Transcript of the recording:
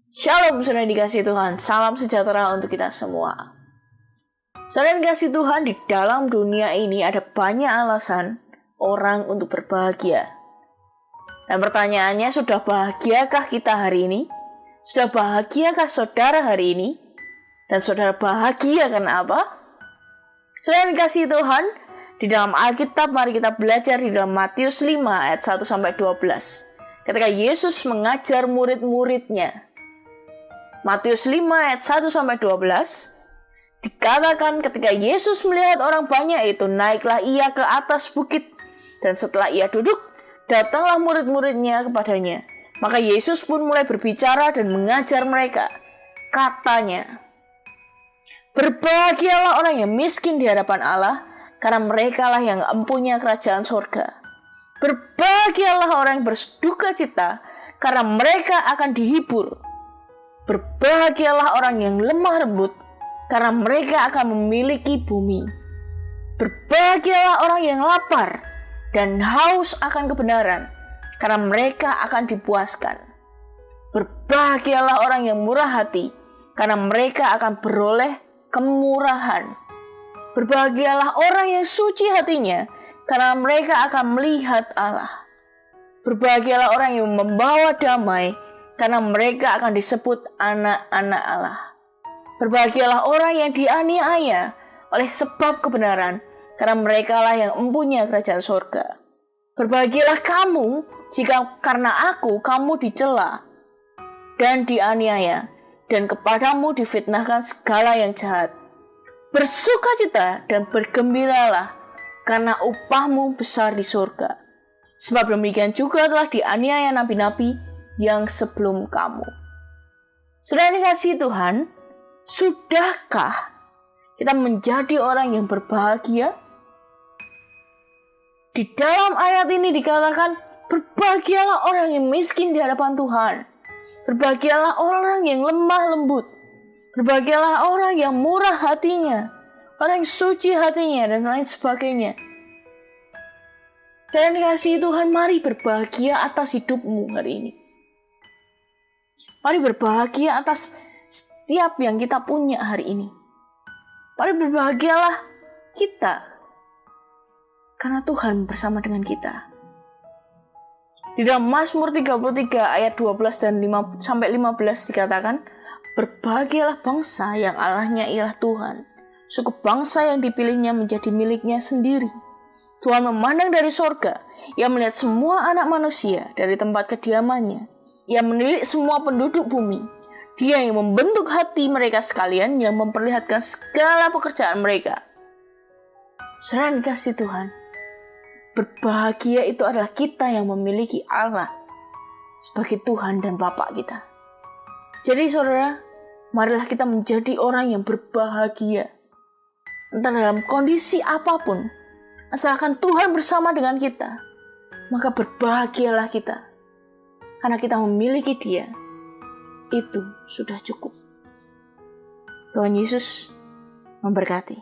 Shalom saudara yang dikasihi Tuhan, salam sejahtera untuk kita semua. Saudara yang dikasihi Tuhan, di dalam dunia ini ada banyak alasan orang untuk berbahagia. Dan pertanyaannya, sudah bahagiakah kita hari ini? Sudah bahagiakah saudara hari ini? Dan saudara bahagia karena apa? Saudara yang dikasihi Tuhan, di dalam Alkitab mari kita belajar di dalam Matius 5 ayat 1-12. Ketika Yesus mengajar murid-muridnya. Matius 5 ayat 1-12 dikatakan ketika Yesus melihat orang banyak itu, naiklah ia ke atas bukit, dan setelah ia duduk, datanglah murid-muridnya kepadanya. Maka Yesus pun mulai berbicara dan mengajar mereka. Katanya, berbahagialah orang yang miskin di hadapan Allah, karena merekalah yang empunya kerajaan sorga. Berbahagialah orang yang berduka cita, karena mereka akan dihibur. Berbahagialah orang yang lemah lembut, karena mereka akan memiliki bumi. Berbahagialah orang yang lapar dan haus akan kebenaran, karena mereka akan dipuaskan. Berbahagialah orang yang murah hati, karena mereka akan beroleh kemurahan. Berbahagialah orang yang suci hatinya, karena mereka akan melihat Allah. Berbahagialah orang yang membawa damai, karena mereka akan disebut anak-anak Allah. Berbahagialah orang yang dianiaya oleh sebab kebenaran, karena merekalah yang empunya kerajaan surga. Berbahagialah kamu jika karena aku kamu dicela dan dianiaya, dan kepadamu difitnahkan segala yang jahat. Bersukacita dan bergembiralah, karena upahmu besar di surga. Sebab demikian juga telah dianiaya nabi-nabi yang sebelum kamu. Saudara dikasihi Tuhan, sudahkah kita menjadi orang yang berbahagia? Di dalam ayat ini dikatakan, berbahagialah orang yang miskin di hadapan Tuhan. Berbahagialah orang yang lemah lembut. Berbahagialah orang yang murah hatinya, orang yang suci hatinya, dan lain sebagainya. Dan dikasihi Tuhan, mari berbahagia atas hidupmu hari ini. Mari berbahagia atas setiap yang kita punya hari ini. Mari berbahagialah kita, karena Tuhan bersama dengan kita. Di dalam Mazmur 33 ayat 12 dan 5-15 dikatakan, berbahagialah bangsa yang Allahnya ialah Tuhan, suku bangsa yang dipilihnya menjadi miliknya sendiri. Tuhan memandang dari sorga, Ia melihat semua anak manusia dari tempat kediamannya. Ia menilik semua penduduk bumi. Dia yang membentuk hati mereka sekalian, yang memperlihatkan segala pekerjaan mereka. Saudara yang dikasihi Tuhan, berbahagia itu adalah kita yang memiliki Allah sebagai Tuhan dan Bapa kita. Jadi saudara, marilah kita menjadi orang yang berbahagia. Entah dalam kondisi apapun, asalkan Tuhan bersama dengan kita, maka berbahagialah kita. Karena kita memiliki Dia, itu sudah cukup. Tuhan Yesus memberkati.